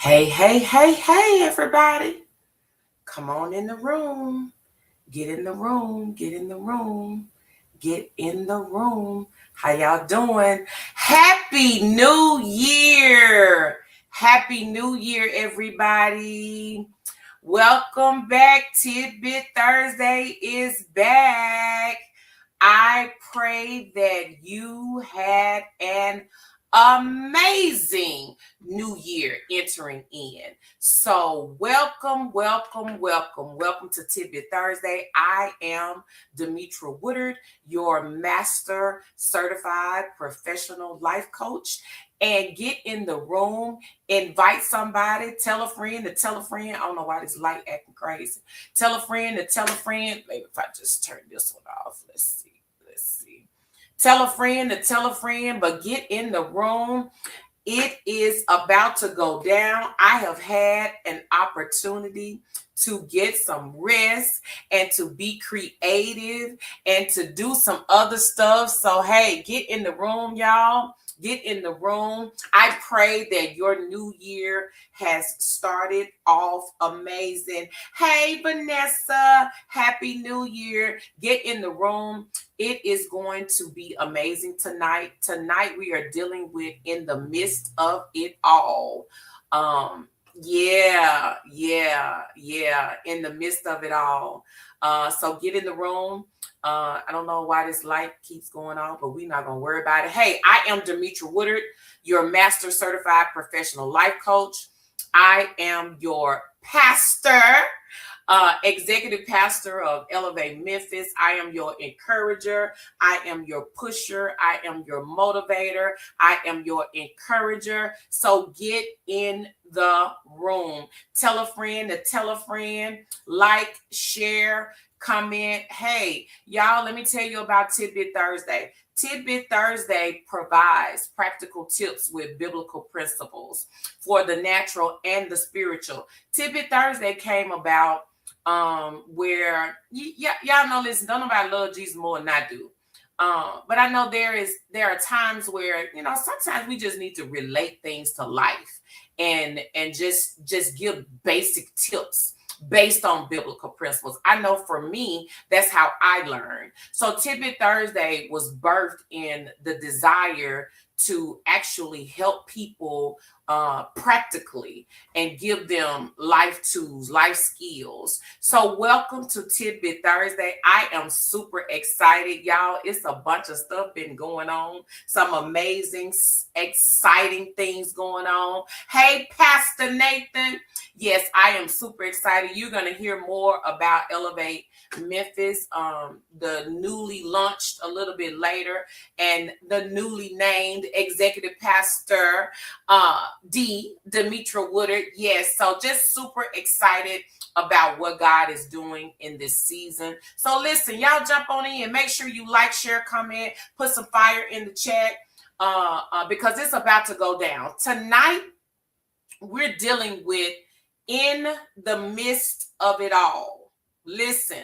Hey, hey, hey, hey, everybody. Come on in the room. Get in the room. Get in the room. Get in the room. How y'all doing? Happy New Year. Happy New Year, everybody. Welcome back. Tidbit Thursday is back. I pray that you had an amazing new year entering in. So, welcome to Tidbit Thursday. I am Demetra Woodard, your master certified professional life coach. And get in the room, invite somebody, tell a friend to tell a friend. I don't know why this light acting crazy. Tell a friend to tell a friend. Maybe if I just turn this one off, let's see. Tell a friend to tell a friend, but get in the room. It is about to go down. I have had an opportunity to get some rest and to be creative and to do some other stuff. So, hey, get in the room, y'all. Get in the room. I pray that your new year has started off amazing. Hey, Vanessa, Happy New Year. Get in the room. It is going to be amazing tonight. Tonight we are dealing with in the midst of it all. Yeah. In the midst of it all. So get in the room. I don't know why this light keeps going on, but we're not going to worry about it. Hey, I am Demetra Woodard, your master certified professional life coach. I am your pastor, executive pastor of Elevate Memphis. I am your encourager. I am your pusher. I am your motivator. I am your encourager. So get in the room. Tell a friend to tell a friend. Like, share, comment. Hey, y'all, let me tell you about Tidbit Thursday. Tidbit Thursday provides practical tips with biblical principles for the natural and the spiritual. Tidbit Thursday came about where y'all know, listen, don't nobody love Jesus more than I do. But I know there are times where, sometimes we just need to relate things to life and just give basic tips based on biblical principles. I know for me, that's how I learned. So Tidbit Thursday was birthed in the desire to actually help people practically and give them life tools, life skills. So welcome to Tidbit Thursday. I am super excited, y'all. It's a bunch of stuff been going on. Some amazing, exciting things going on. Hey, Pastor Nathan. Yes, I am super excited. You're going to hear more about Elevate Memphis, the newly launched a little bit later, and the newly named executive pastor, Demetra Woodard. Yes, so just super excited about what God is doing in this season. So listen, y'all jump on in. Make sure you like, share, comment, put some fire in the chat because it's about to go down. Tonight, we're dealing with in the midst of it all. Listen,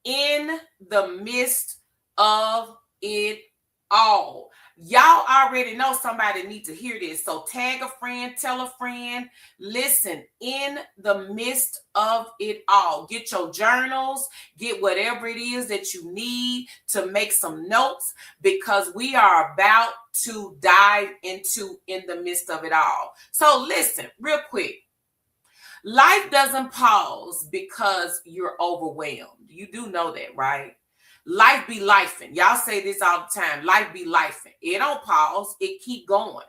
in the midst of it all. Y'all already know somebody needs to hear this. So tag a friend, tell a friend. Listen, in the midst of it all. Get your journals, get whatever it is that you need to make some notes because we are about to dive into in the midst of it all. So listen, real quick. Life doesn't pause because you're overwhelmed. You do know that, right? Life be lifing. Y'all say this all the time. Life be lifing. It don't pause. It keep going.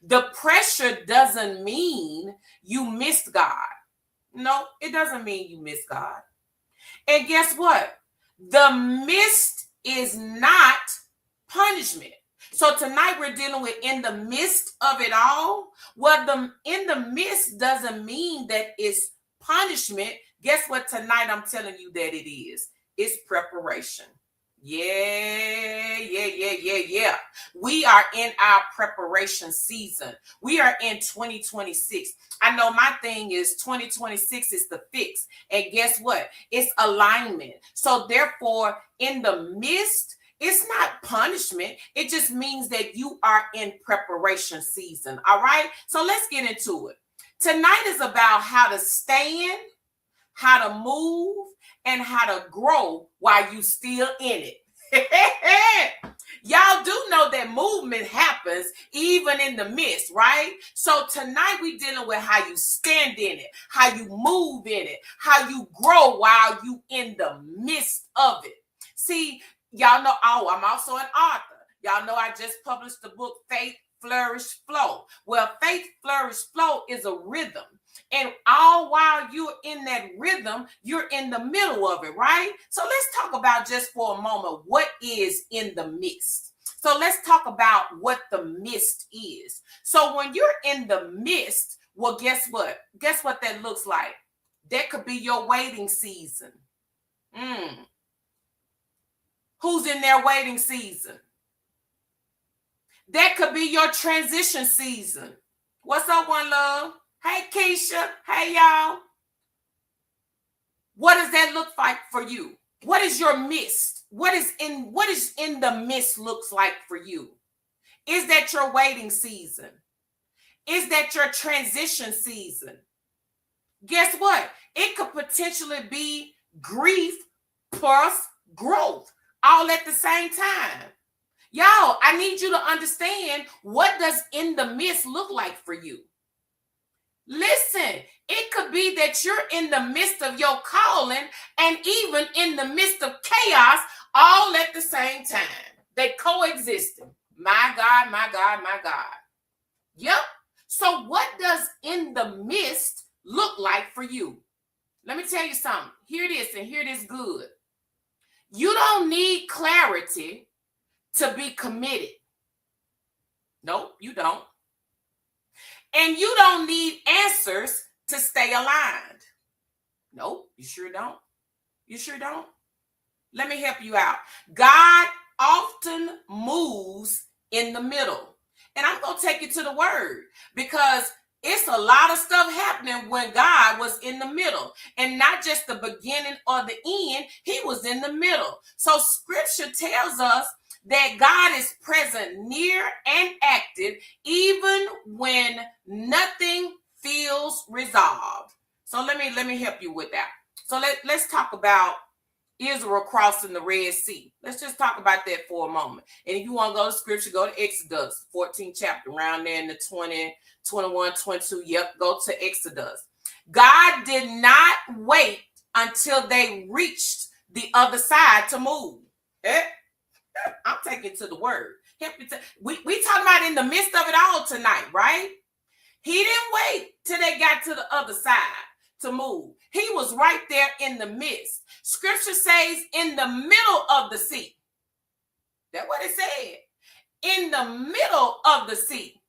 The pressure doesn't mean you missed God. No, it doesn't mean you missed God. And guess what? The mist is not punishment. So tonight we're dealing with in the midst of it all. Well, in the midst doesn't mean that it's punishment. Guess what? Tonight I'm telling you that it is. It's preparation. Yeah. We are in our preparation season. We are in 2026. I know my thing is 2026 is the fix. And guess what? It's alignment. So therefore, in the midst, it's not punishment. It just means that you are in preparation season. All right. So let's get into it. Tonight is about how to stand, how to move, and how to grow while you still in it. Y'all do know that movement happens even in the midst, right? So tonight we dealing with how you stand in it, how you move in it, how you grow while you in the midst of it. See, y'all know, oh, I'm also an author. Y'all know I just published the book Faith, Flourish, Flow. Well, Faith, Flourish, Flow is a rhythm. And all while you're in that rhythm, you're in the middle of it, right? So let's talk about just for a moment what is in the midst. So let's talk about what the midst is. So when you're in the midst, well, guess what? Guess what that looks like? That could be your waiting season. Who's in their waiting season? That could be your transition season. What's up, One Love? Hey, Keisha. Hey, y'all. What does that look like for you? What is your midst? What is in the midst looks like for you? Is that your waiting season? Is that your transition season? Guess what? It could potentially be grief plus growth all at the same time. Y'all, I need you to understand, what does in the midst look like for you? Listen, it could be that you're in the midst of your calling and even in the midst of chaos all at the same time. They coexisting. My God, my God, my God. Yep. So what does in the midst look like for you? Let me tell you something. Hear this and hear this good. You don't need clarity to be committed. Nope, you don't. And you don't need answers to stay aligned. Nope, you sure don't. You sure don't. Let me help you out. God often moves in the middle. And I'm going to take you to the word, because it's a lot of stuff happening when God was in the middle, and not just the beginning or the end. He was in the middle. So scripture tells us that God is present, near, and active, even when nothing feels resolved. So let me help you with that. So let's talk about Israel crossing the Red Sea. Let's just talk about that for a moment. And if you want to go to scripture, go to Exodus 14th chapter, around there in the 20, 21, 22. Yep, go to Exodus. God did not wait until they reached the other side to move. I'm taking to the word. We talking about in the midst of it all tonight, right? He didn't wait till they got to the other side to move. He was right there in the midst. Scripture says in the middle of the sea. That's what it said. In the middle of the sea,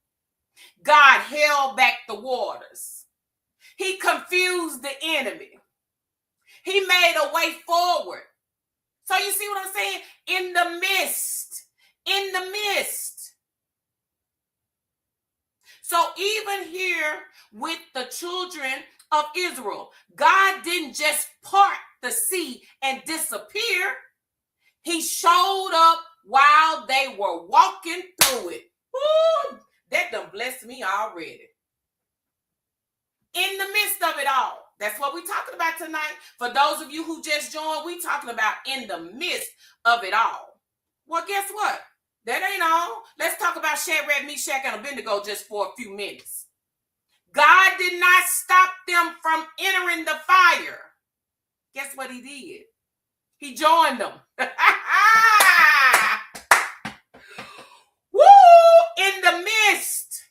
God held back the waters. He confused the enemy. He made a way forward. So you see what I'm saying? In the midst. In the midst. So even here with the children of Israel, God didn't just part the sea and disappear. He showed up while they were walking through it. Woo, that done blessed me already. In the midst of it all. That's what we're talking about tonight. For those of you who just joined, we're talking about in the midst of it all. Well, guess what? That ain't all. Let's talk about Shadrach, Meshach, and Abednego just for a few minutes. God did not stop them from entering the fire. Guess what he did? He joined them. Woo! In the midst.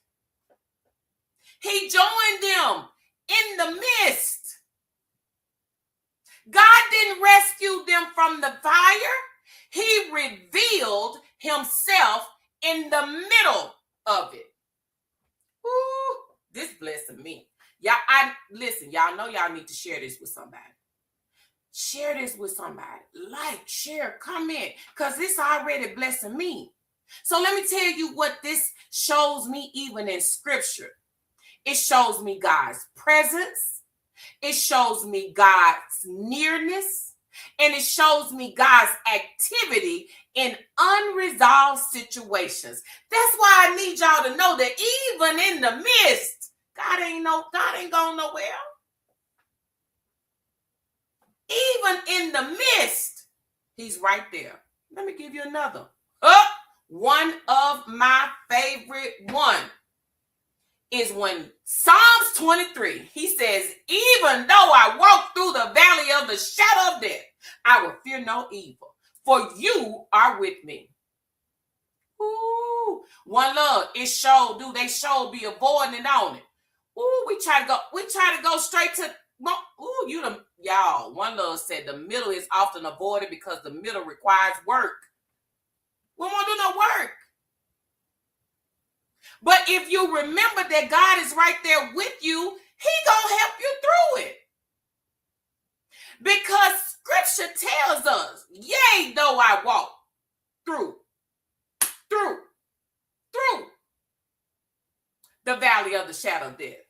He joined them in the midst. God didn't rescue them from the fire. He revealed himself in the middle of it. Woo! This blessing me. Y'all know y'all need to share this with somebody. Share this with somebody. Like, share, comment, because this already blessing me. So let me tell you what this shows me even in scripture. It shows me God's presence. It shows me God's nearness. And it shows me God's activity in unresolved situations. That's why I need y'all to know that even in the midst, God ain't going nowhere. Even in the midst, he's right there. Let me give you another. One of my favorite one is when Psalms 23, he says, even though I walk through the valley of the shadow of death, I will fear no evil, for you are with me. Ooh, one love, it showed, they show be avoiding it on it. Ooh, we try to go straight to, ooh, y'all, one love said the middle is often avoided because the middle requires work. We won't do no work. But if you remember that God is right there with you, he gonna help you through it. Because scripture tells us, yea, though I walk through the valley of the shadow of death,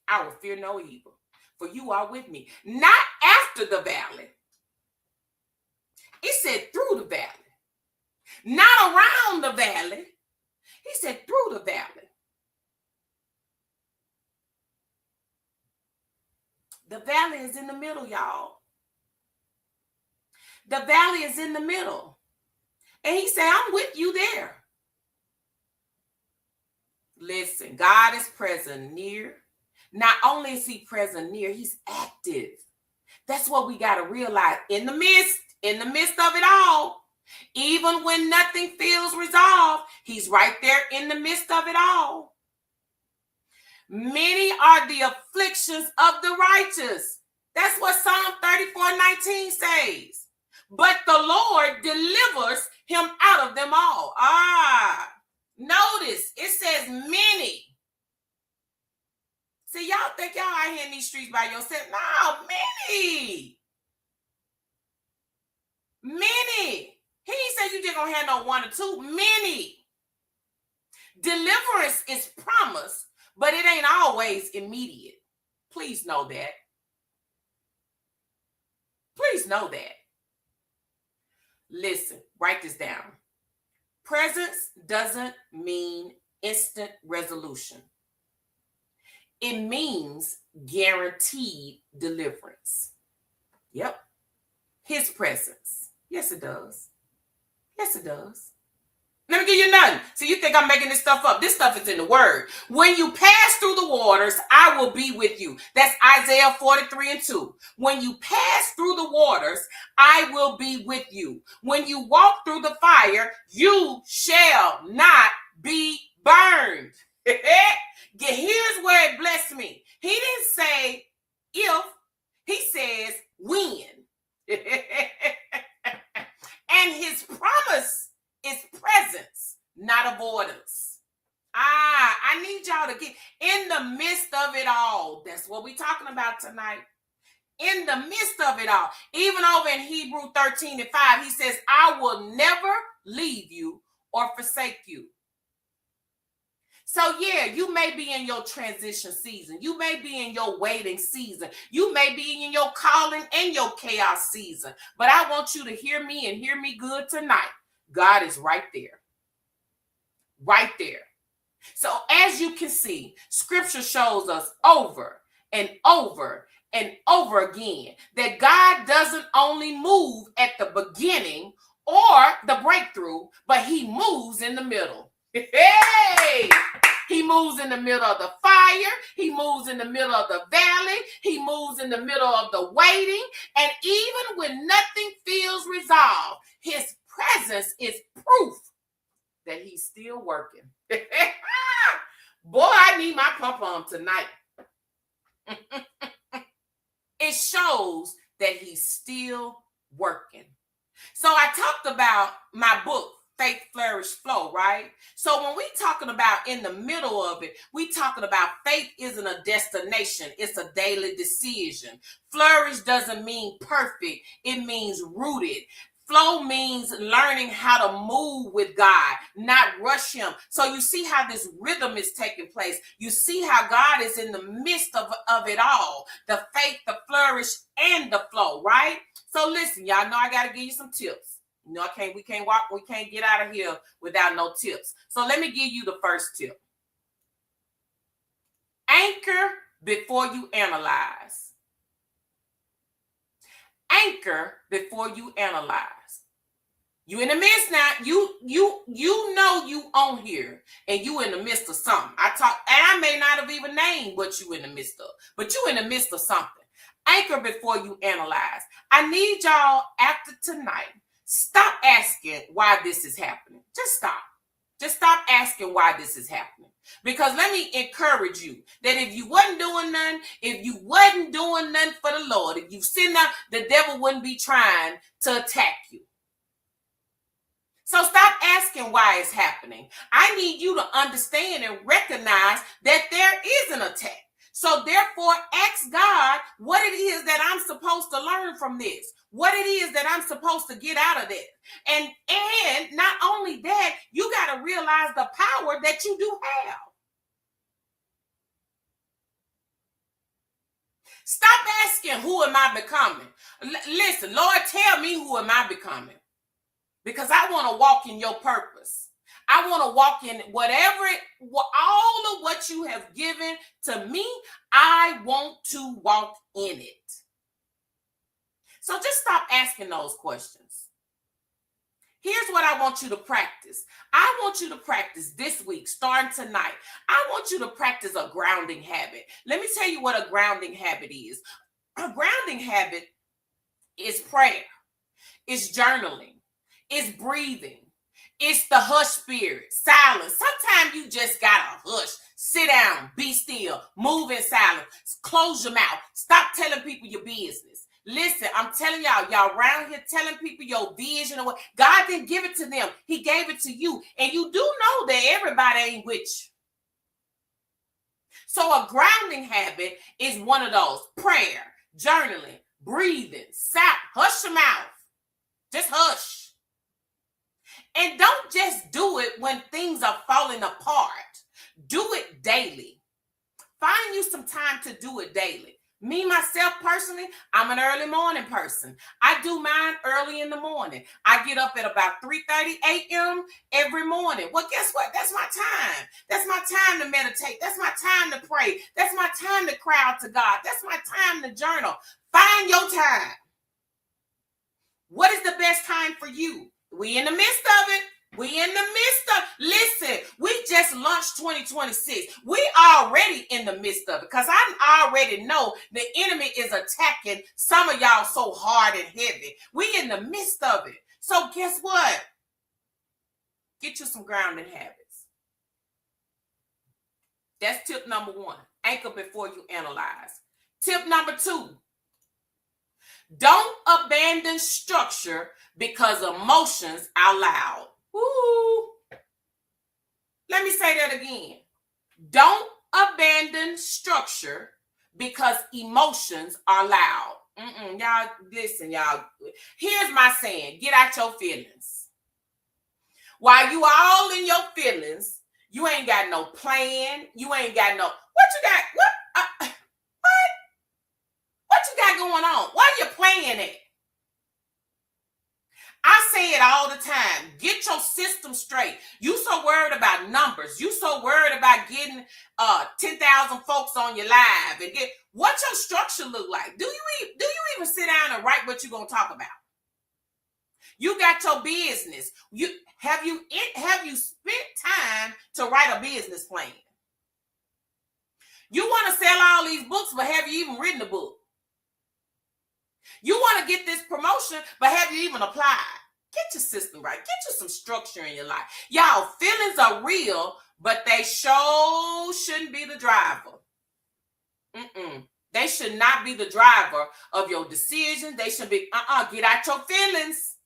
I will fear no evil, for you are with me. Not after the valley. He said through the valley. Not around the valley. He said through the valley. The valley is in the middle, y'all. The valley is in the middle. And he said, I'm with you there. Listen, God is present near. Not only is he present near, he's active. That's what we got to realize. In the midst of it all, even when nothing feels resolved, he's right there in the midst of it all. Many are the afflictions of the righteous. That's what Psalm 34:19 says. But the Lord delivers him out of them all. Notice it says many. See, y'all think y'all out here in these streets by yourself? No, many. Many. He ain't said you just gonna have no one or two. Many. Deliverance is promised, but it ain't always immediate. Please know that. Please know that. Listen, write this down. Presence doesn't mean instant resolution. It means guaranteed deliverance. Yep. His presence. Yes, it does. Yes, it does. Let me give you nothing. So you think I'm making this stuff up. This stuff is in the word. When you pass through the waters, I will be with you. That's Isaiah 43:2. When you pass through the waters, I will be with you. When you walk through the fire, you shall not be burned. Here's where it blessed me. He didn't say if, he says when. And his promise is presence, not avoidance. I need y'all to get in the midst of it all. That's what we're talking about tonight. In the midst of it all. Even over in Hebrew 13:5, he says, I will never leave you or forsake you. So yeah, you may be in your transition season. You may be in your waiting season. You may be in your calling and your chaos season. But I want you to hear me and hear me good tonight. God is right there. Right there. So as you can see, scripture shows us over and over and over again that God doesn't only move at the beginning or the breakthrough, but he moves in the middle. Hey! He moves in the middle of the fire. He moves in the middle of the valley. He moves in the middle of the waiting. And even when nothing feels resolved, his presence is proof that he's still working. Boy, I need my pump on tonight. It shows that he's still working. So I talked about my book, Faith, Flourish, Flow, right? So when we talking about in the middle of it, we talking about faith isn't a destination. It's a daily decision. Flourish doesn't mean perfect. It means rooted. Flow means learning how to move with God, not rush him. So you see how this rhythm is taking place. You see how God is in the midst of it all. The faith, the flourish, and the flow, right? So listen, y'all know I got to give you some tips. You know, we can't get out of here without no tips. So let me give you the first tip. Anchor before you analyze. Anchor before you analyze. You in the midst now. You know you on here and you in the midst of something. I may not have even named what you in the midst of, but you in the midst of something. Anchor before you analyze. I need y'all after tonight. Stop asking why this is happening. Just stop. Just stop asking why this is happening. Because let me encourage you that if you wasn't doing nothing, for the Lord, if you sin out, the devil wouldn't be trying to attack you. So stop asking why it's happening. I need you to understand and recognize that there is an attack. So therefore, ask God what it is that I'm supposed to learn from this, what it is that I'm supposed to get out of it. And not only that, you got to realize the power that you do have. Stop asking, who am I becoming? Listen, Lord, tell me, who am I becoming? Because I want to walk in your purpose. I want to walk in all of what you have given to me. I want to walk in it. So just stop asking those questions. Here's what I want you to practice. I want you to practice this week, starting tonight. I want you to practice a grounding habit. Let me tell you what a grounding habit is. A grounding habit is prayer. It's journaling. It's breathing. It's the hush spirit, silence. Sometimes you just gotta hush. Sit down, be still, move in silence, close your mouth. Stop telling people your business. Listen, I'm telling y'all around here telling people your vision or what. God didn't give it to them. He gave it to you. And you do know that everybody ain't with you. So a grounding habit is one of those. Prayer, journaling, breathing, hush your mouth. Just hush. And don't just do it when things are falling apart. Do it daily. Find you some time to do it daily. Me, myself, personally, I'm an early morning person. I do mine early in the morning. I get up at about 3:30 a.m. every morning. Well, guess what? That's my time. That's my time to meditate. That's my time to pray. That's my time to cry out to God. That's my time to journal. Find your time. What is the best time for you? We in the midst of it. Listen, we just launched 2026. We already in the midst of it because I already know the enemy is attacking some of y'all so hard and heavy. We in the midst of it. So guess what? Get you some grounding habits. That's tip number 1. Anchor before you analyze. Tip number 2. Don't abandon structure because emotions are loud. Woo. Let me say that again. Don't abandon structure because emotions are loud. Y'all, listen, y'all. Here's my saying. Get out your feelings. While you all in your feelings, you ain't got no plan. You ain't got no, what you got? What you got going on? Why are you playing it? I say it all the time. Get your system straight. You so worried about numbers. You so worried about getting 10,000 folks on your live and get what your structure look like. Do you even sit down and write what you're gonna talk about? You got your business. Have you spent time to write a business plan? You want to sell all these books, but have you even written a book? You want to get this promotion, but have you even applied? Get your system right. Get you some structure in your life. Y'all, feelings are real, but they sure shouldn't be the driver. They should not be the driver of your decisions. They should be, get out your feelings.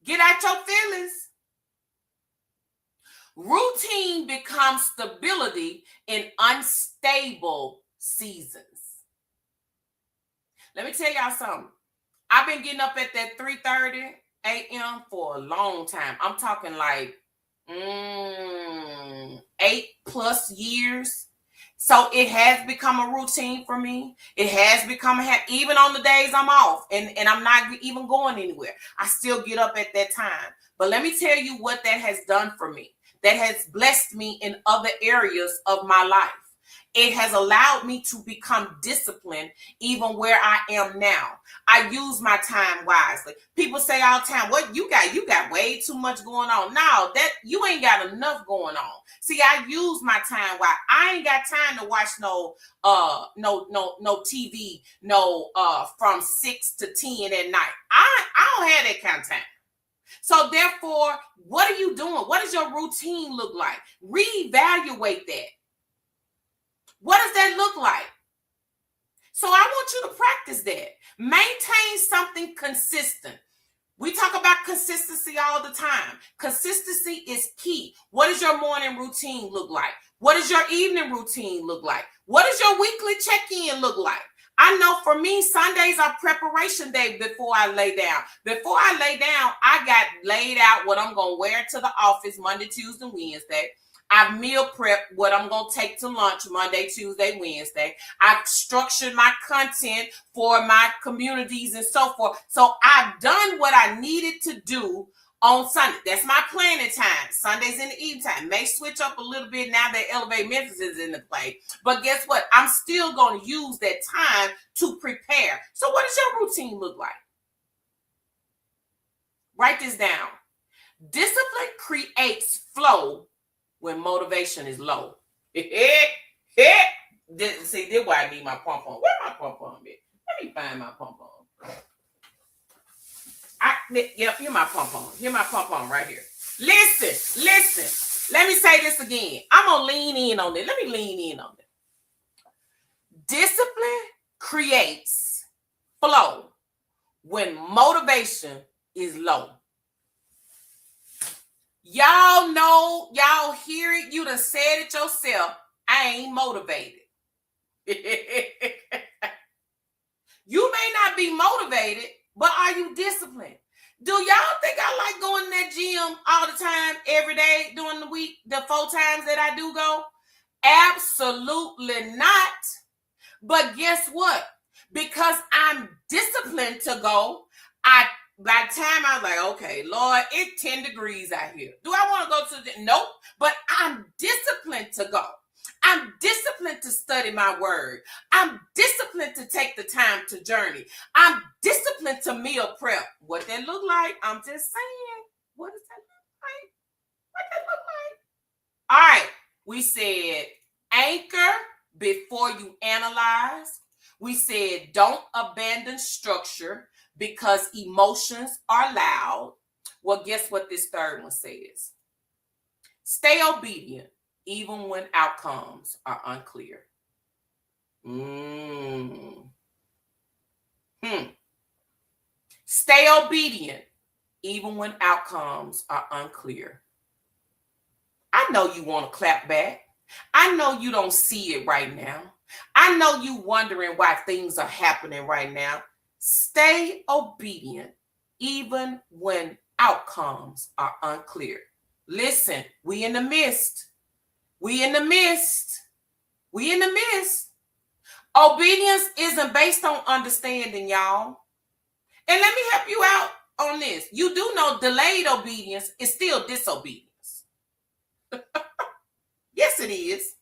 Get out your feelings. Routine becomes stability in unstable seasons. Let me tell y'all something. I've been getting up at that 3:30 a.m. for a long time. I'm talking like 8+ years. So it has become a routine for me. It has become even on the days I'm off and I'm not even going anywhere. I still get up at that time. But let me tell you what that has done for me. That has blessed me in other areas of my life. it has allowed me to become disciplined even where I am now. I use my time wisely. People say all the time, what you got way too much going on. No, that you ain't got enough going on. See, I use my time wisely. I ain't got time to watch no TV, from 6 to 10 at night. I don't have that kind of time. So therefore, what are you doing? What does your routine look like? Reevaluate that. What does that look like? So I want you to practice that. Maintain something consistent. We talk about consistency all the time. Consistency is key. What does your morning routine look like? What does your evening routine look like? What does your weekly check-in look like? I know for me, Sundays are preparation day before I lay down. Before I lay down, I got laid out what I'm going to wear to the office Monday, Tuesday, Wednesday. I meal prep what I'm going to take to lunch Monday, Tuesday, Wednesday. I structured my content for my communities and so forth. So I've done what I needed to do on Sunday. That's my planning time. Sundays in the evening time. May switch up a little bit now that Elevate Memphis is in the play. But guess what? I'm still going to use that time to prepare. So what does your routine look like? Write this down. Discipline creates flow when motivation is low. See, this is why I need my pom-pom. Where my pom-pom at? Let me find my pom-pom. Here's my pom-pom. Here's my pom-pom right here. Listen. Let me say this again. I'm going to lean in on it. Let me lean in on it. Discipline creates flow when motivation is low. Y'all know, y'all hear it. You done said it yourself. I ain't motivated. You may not be motivated, but are you disciplined? Do y'all think I like going to that gym all the time, every day during the week, the 4 times that I do go? Absolutely not. But guess what? Because I'm disciplined to go, by the time I was like, okay, Lord, it's 10 degrees out here. Do I want to go to the? Nope. But I'm disciplined to go. I'm disciplined to study my word. I'm disciplined to take the time to journey. I'm disciplined to meal prep. What that look like? I'm just saying. What does that look like? What that look like? All right. We said anchor before you analyze. We said don't abandon structure because emotions are loud. Well, guess what this third one says? Stay obedient even when outcomes are unclear. Stay obedient even when outcomes are unclear. I know you want to clap back. I know you don't see it right now. I know you wondering why things are happening right now. Stay obedient even when outcomes are unclear. Listen, we in the midst. We in the midst. We in the midst. Obedience isn't based on understanding, y'all. And let me help you out on this. You do know delayed obedience is still disobedience. Yes, it is.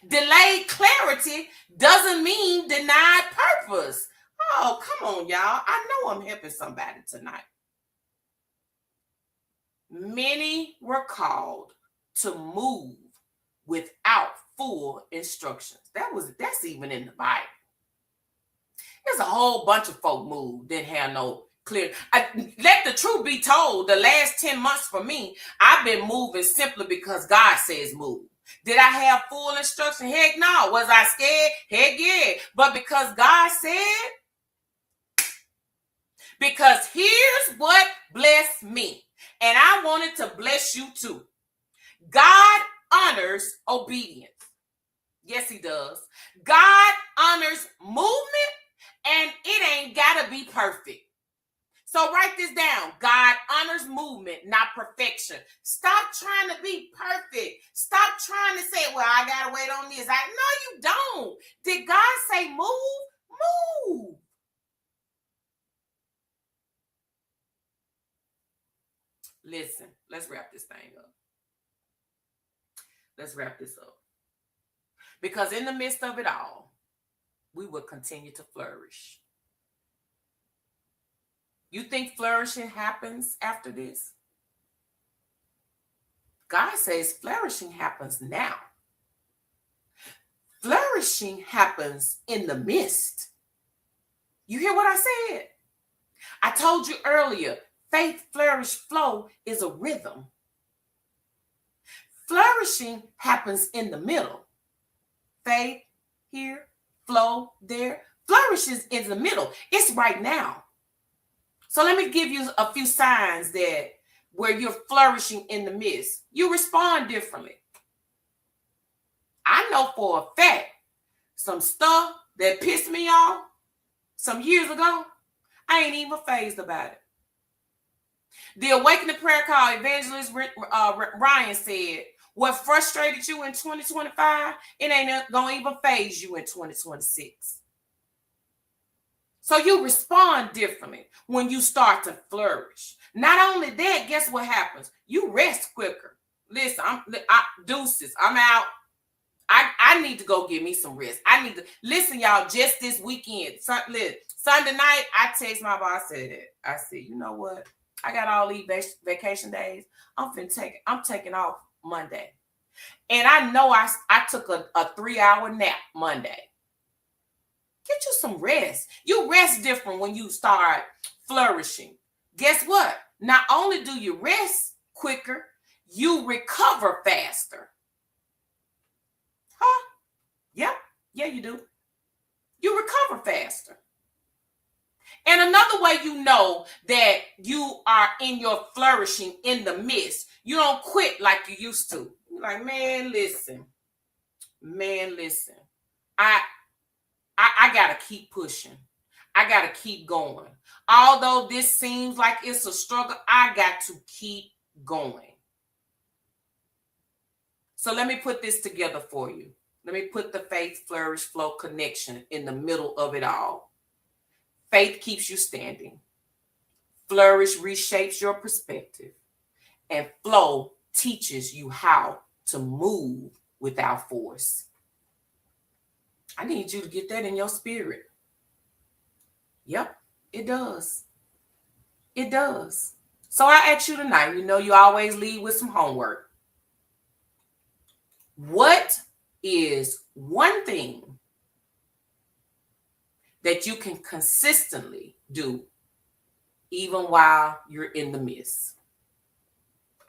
Delayed clarity doesn't mean denied purpose. Oh, come on, y'all. I know I'm helping somebody tonight. Many were called to move without full instructions. That's even in the Bible. There's a whole bunch of folk moved, didn't have no clear. Let the truth be told, the last 10 months for me, I've been moving simply because God says move. Did I have full instruction? Heck no. Was I scared? Heck yeah. But because God said, because here's what blessed me. And I wanted to bless you too. God honors obedience. Yes, he does. God honors movement, and it ain't gotta be perfect. So write this down. God honors movement, not perfection. Stop trying to be perfect. Stop trying to say, well, I gotta wait on this. No, you don't. Did God say move? Move. Listen, let's wrap this thing up. Let's wrap this up. Because in the midst of it all, we will continue to flourish. You think flourishing happens after this? God says flourishing happens now. Flourishing happens in the midst. You hear what I said? I told you earlier, faith, flourish, flow is a rhythm. Flourishing happens in the middle. Faith here, flow there. Flourishes in the middle. It's right now. So let me give you a few signs that where you're flourishing in the midst. You respond differently. I know for a fact some stuff that pissed me off some years ago, I ain't even fazed about it. The Awakening Prayer Call evangelist Ryan said, what frustrated you in 2025, it ain't going to even phase you in 2026. So you respond differently when you start to flourish. Not only that, guess what happens? You rest quicker. Listen, deuces, I'm out. I need to go get me some rest. I need to listen, y'all. Just this weekend, Sunday night, I text my boss. I said, you know what? I got all these vacation days. I'm taking off Monday, and I know I took a 3-hour nap Monday. Get you some rest. You rest different when you start flourishing. Guess what? Not only do you rest quicker, you recover faster. Huh? Yeah, you do. You recover faster. And another way you know that you are in your flourishing in the midst, you don't quit like you used to. You're like, man, listen. I gotta keep pushing. I gotta keep going. Although this seems like it's a struggle, I got to keep going. So let me put this together for you. Let me put the faith, flourish, flow connection in the middle of it all. Faith keeps you standing. Flourish reshapes your perspective. And flow teaches you how to move without force. I need you to get that in your spirit. Yep, it does. It does. So I ask you tonight, you always lead with some homework. What is one thing that you can consistently do even while you're in the midst?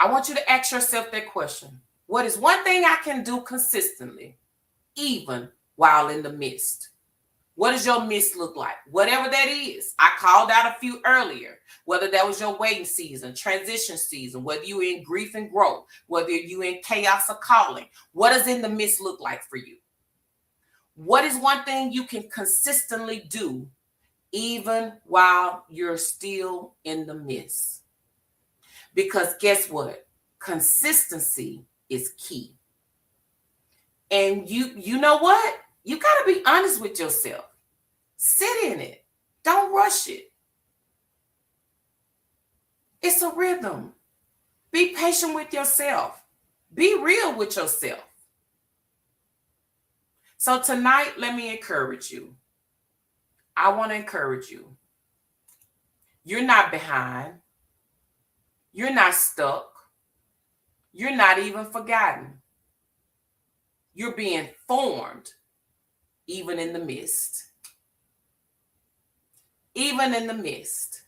I want you to ask yourself that question. What is one thing I can do consistently even while in the midst? What does your midst look like? Whatever that is. I called out a few earlier. Whether that was your waiting season, transition season, whether you're in grief and growth, whether you're in chaos or calling. What does in the midst look like for you? What is one thing you can consistently do even while you're still in the midst? Because guess what? Consistency is key. And you know what? You got to be honest with yourself. Sit in it. Don't rush it. It's a rhythm. Be patient with yourself. Be real with yourself. So tonight, let me encourage you. I want to encourage you. You're not behind. You're not stuck. You're not even forgotten. You're being formed even in the midst. Even in the midst.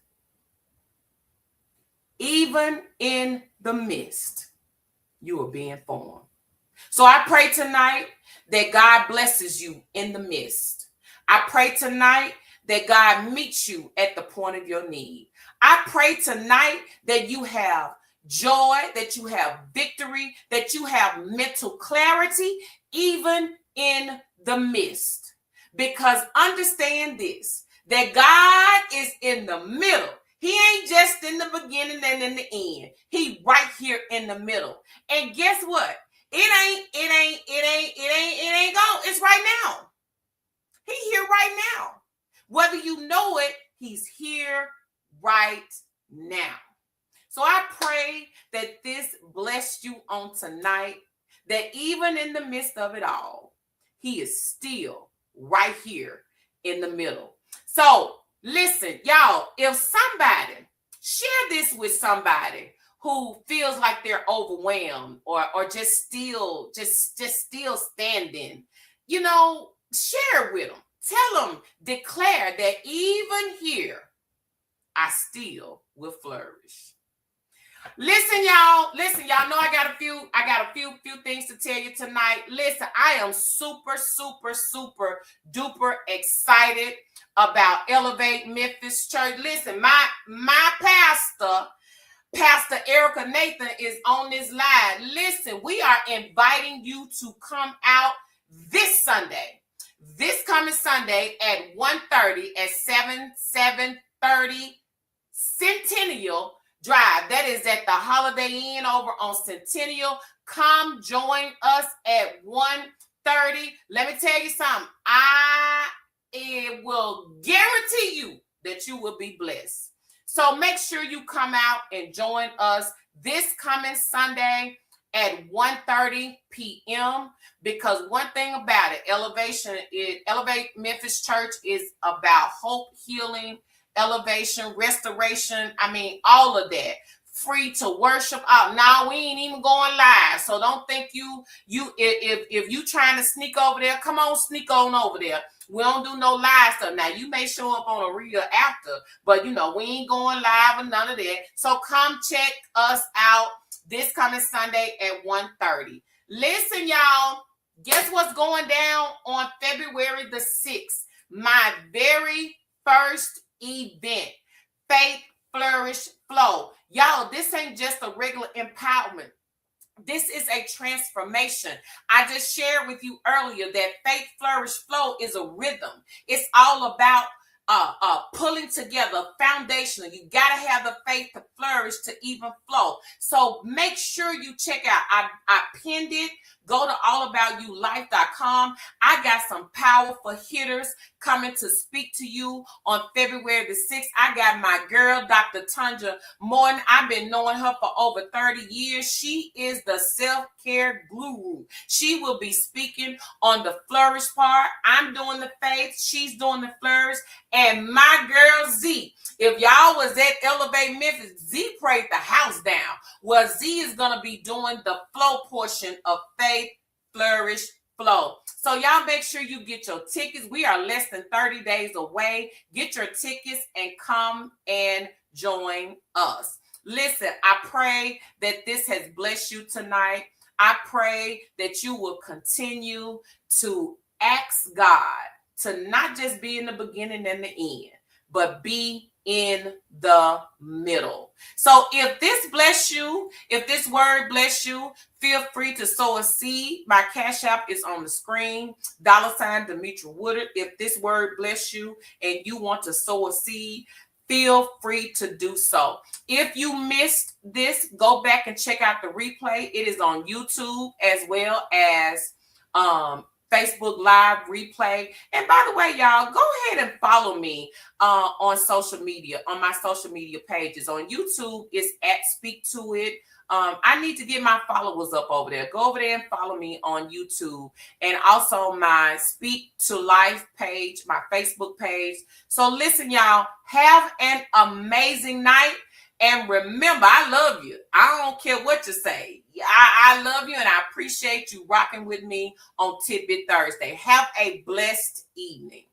Even in the midst, you are being formed. So I pray tonight that God blesses you in the midst. I pray tonight that God meets you at the point of your need. I pray tonight that you have joy, that you have victory, that you have mental clarity, even in the midst. Because understand this, that God is in the middle. He ain't just in the beginning and in the end. He right here in the middle. And guess what? It ain't gone. It's right now. He here right now. Whether you know it, he's here right now. So I pray that this blessed you on tonight, that even in the midst of it all, he is still right here in the middle. So listen, y'all, if somebody, share this with somebody who feels like they're overwhelmed or just still standing, share it with them. Tell them, declare that even here, I still will flourish. Listen, y'all. Know I got a few things to tell you tonight. Listen, I am super duper excited about Elevate Memphis Church. Listen, my Pastor Erica Nathan, is on this live. Listen, we are inviting you to come out this coming Sunday at 1:30 at 730 Centennial Drive. That is at the Holiday Inn over on Centennial. Come join us at 1:30. Let me tell you something. It will guarantee you that you will be blessed. So make sure you come out and join us this coming Sunday at 1:30 p.m. because one thing about it, Elevate Memphis Church is about hope, healing, elevation, restoration. I mean, all of that. Free to worship out. Now we ain't even going live, so don't think if you trying to sneak over there, come on, sneak on over there. We don't do no live stuff. Now you may show up on a reel after, but we ain't going live or none of that. So come check us out this coming Sunday at 1:30. Listen, y'all, guess what's going down on February the 6th? My very first event, Faith, Flourish, Flow. Y'all, this ain't just a regular empowerment. This is a transformation. I just shared with you earlier that Faith, Flourish, Flow is a rhythm. It's all about pulling together foundational. You got to have the faith to flourish to even flow. So make sure you check out. I pinned it. Go to allaboutyoulife.com. I got some powerful hitters coming to speak to you on February the 6th. I got my girl, Dr. Tanja Morton. I've been knowing her for over 30 years. She is the self-care guru. She will be speaking on the flourish part. I'm doing the faith. She's doing the flourish. And my girl, Z. If y'all was at Elevate Memphis, Z prayed the house down. Well, Z is going to be doing the flow portion of Faith, Flourish, Flow. So y'all make sure you get your tickets. We are less than 30 days away. Get your tickets and come and join us. Listen, I pray that this has blessed you tonight. I pray that you will continue to ask God to not just be in the beginning and the end, but be in the middle. So if this bless you, if this word bless you, feel free to sow a seed. My Cash App is on the screen, $ Demetra Woodard. If this word bless you and you want to sow a seed, feel free to do so. If you missed this, go back and check out the replay. It is on YouTube as well as Facebook Live replay. And by the way, y'all, go ahead and follow me on social media, on my social media pages. On YouTube, it's at Speak to It. I need to get my followers up over there. Go over there and follow me on YouTube. And also my Speak to Life page, my Facebook page. So listen, y'all, have an amazing night. And remember, I love you. I don't care what you say. I love you, and I appreciate you rocking with me on Tidbit Thursday. Have a blessed evening.